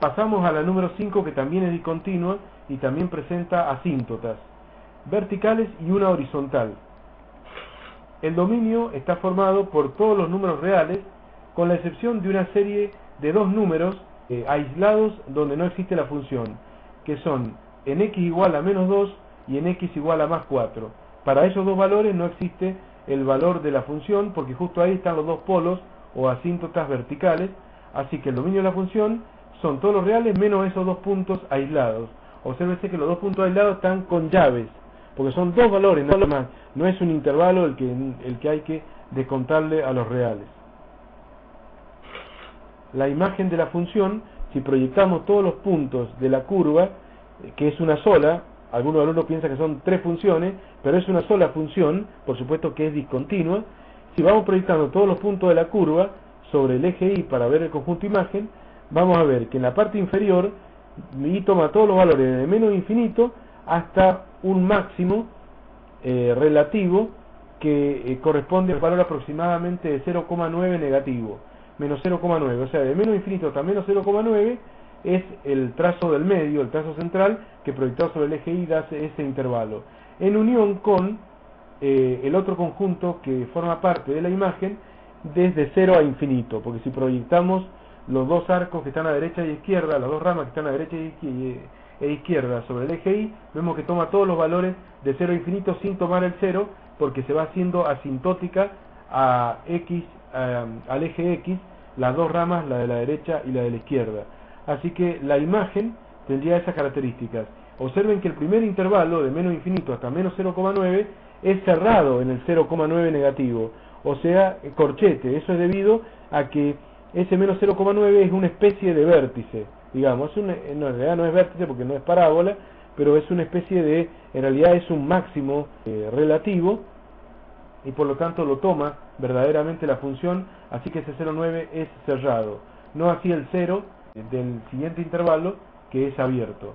Pasamos a la número 5, que también es discontinua y también presenta asíntotas verticales y una horizontal. El dominio está formado por todos los números reales, con la excepción de una serie de dos números aislados donde no existe la función, que son en x igual a menos 2 y en x igual a más 4. Para esos dos valores no existe el valor de la función, porque justo ahí están los dos polos o asíntotas verticales, así que el dominio de la función son todos los reales menos esos dos puntos aislados. Obsérvese que los dos puntos aislados están con llaves, porque son dos valores, nada más. No es un intervalo el que hay que descontarle a los reales. La imagen de la función, si proyectamos todos los puntos de la curva, que es una sola, algunos alumnos piensan que son tres funciones, pero es una sola función, por supuesto que es discontinua. Si vamos proyectando todos los puntos de la curva sobre el eje Y para ver el conjunto imagen, vamos a ver que en la parte inferior Y toma todos los valores de menos infinito hasta un máximo relativo que corresponde al valor aproximadamente de 0,9 negativo, menos 0,9, o sea, de menos infinito hasta menos 0,9 es el trazo del medio, el trazo central, que proyectado sobre el eje Y da ese intervalo, en unión con el otro conjunto que forma parte de la imagen desde 0 a infinito, porque si proyectamos los dos arcos que están a derecha y izquierda, las dos ramas que están a derecha e izquierda sobre el eje Y, vemos que toma todos los valores de 0 a infinito sin tomar el 0, porque se va haciendo asintótica a X, al eje X, las dos ramas, la de la derecha y la de la izquierda. Así que la imagen tendría esas características. Observen que el primer intervalo de menos infinito hasta menos 0,9 es cerrado en el 0,9 negativo, o sea, corchete. Eso es debido a que ese menos 0,9 es una especie de vértice, digamos, en realidad no es vértice porque no es parábola, pero es una especie de, en realidad es un máximo relativo, y por lo tanto lo toma verdaderamente la función, así que ese 0,9 es cerrado, no así el 0 del siguiente intervalo, que es abierto.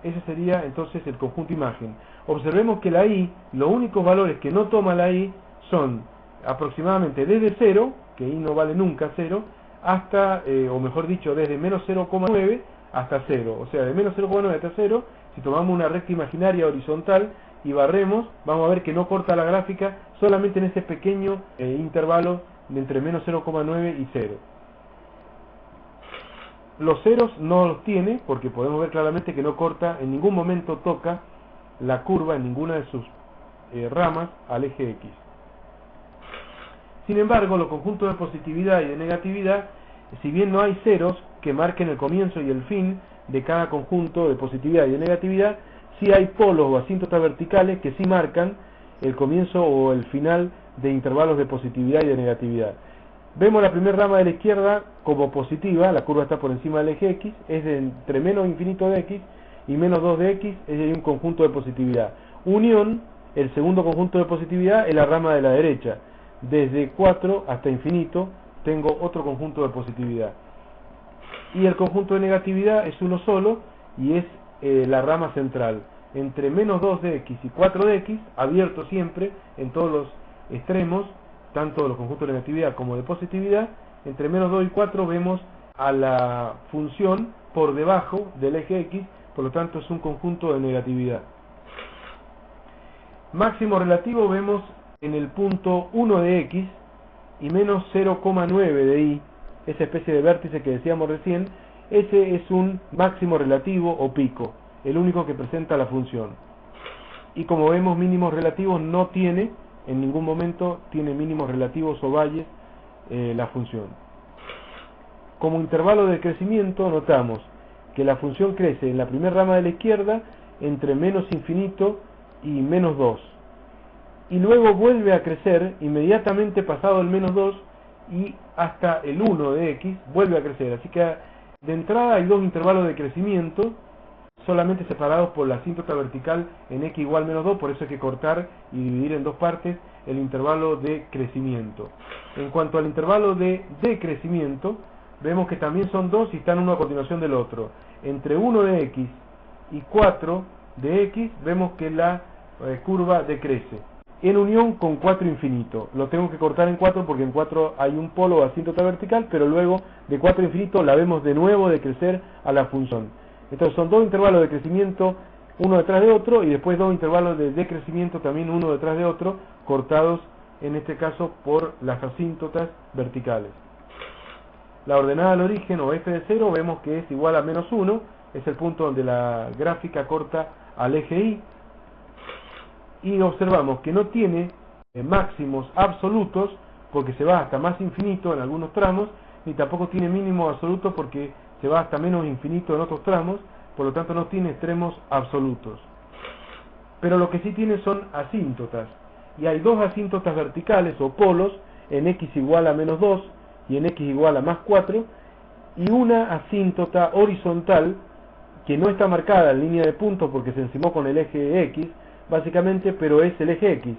Ese sería entonces el conjunto imagen. Observemos que la Y, los únicos valores que no toma la Y son aproximadamente desde 0, que Y no vale nunca 0, hasta, o mejor dicho, desde menos 0,9 hasta 0, o sea, de menos 0,9 hasta 0, si tomamos una recta imaginaria horizontal y barremos, vamos a ver que no corta la gráfica solamente en ese pequeño intervalo de entre menos 0,9 y 0. Los ceros no los tiene, porque podemos ver claramente que no corta, en ningún momento toca la curva en ninguna de sus ramas al eje X. Sin embargo, los conjuntos de positividad y de negatividad, si bien no hay ceros que marquen el comienzo y el fin de cada conjunto de positividad y de negatividad, sí hay polos o asíntotas verticales que sí marcan el comienzo o el final de intervalos de positividad y de negatividad. Vemos la primera rama de la izquierda como positiva, la curva está por encima del eje X, es de entre menos infinito de X y menos 2 de X, es un conjunto de positividad. Unión, el segundo conjunto de positividad, es la rama de la derecha. Desde 4 hasta infinito tengo otro conjunto de positividad. Y el conjunto de negatividad es uno solo y es la rama central. Entre menos 2 de X y 4 de X, abierto siempre en todos los extremos, tanto de los conjuntos de negatividad como de positividad, entre menos 2 y 4 vemos a la función por debajo del eje X, por lo tanto es un conjunto de negatividad. Máximo relativo vemos en el punto 1 de X y menos 0,9 de Y, esa especie de vértice que decíamos recién, ese es un máximo relativo o pico, el único que presenta la función. Y como vemos, mínimos relativos no tiene, en ningún momento tiene mínimos relativos o valles la función. Como intervalo de crecimiento notamos que la función crece en la primera rama de la izquierda entre menos infinito y menos 2. Y luego vuelve a crecer inmediatamente pasado el menos 2 y hasta el 1 de X vuelve a crecer. Así que de entrada hay dos intervalos de crecimiento solamente separados por la asíntota vertical en X igual menos 2, por eso hay que cortar y dividir en dos partes el intervalo de crecimiento. En cuanto al intervalo de decrecimiento, vemos que también son dos y están uno a continuación del otro. Entre 1 de X y 4 de X vemos que la curva decrece. en unión con 4 infinito. Lo tengo que cortar en 4 porque en 4 hay un polo o asíntota vertical, pero luego de 4 infinito la vemos de nuevo decrecer a la función. Entonces son dos intervalos de crecimiento uno detrás de otro y después dos intervalos de decrecimiento también uno detrás de otro, cortados en este caso por las asíntotas verticales. La ordenada al origen o f de 0 vemos que es igual a menos 1, es el punto donde la gráfica corta al eje y, y observamos que no tiene máximos absolutos porque se va hasta más infinito en algunos tramos, ni tampoco tiene mínimo absoluto porque se va hasta menos infinito en otros tramos, por lo tanto no tiene extremos absolutos. Pero lo que sí tiene son asíntotas, y hay dos asíntotas verticales o polos en x igual a menos 2 y en x igual a más 4, y una asíntota horizontal que no está marcada en línea de punto porque se encimó con el eje x, básicamente, pero es el eje x,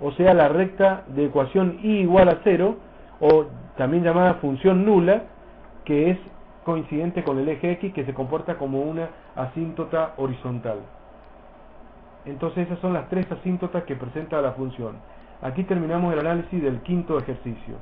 o sea la recta de ecuación y igual a 0, o también llamada función nula, que es coincidente con el eje x, que se comporta como una asíntota horizontal. Entonces esas son las tres asíntotas que presenta la función. Aquí terminamos el análisis del quinto ejercicio.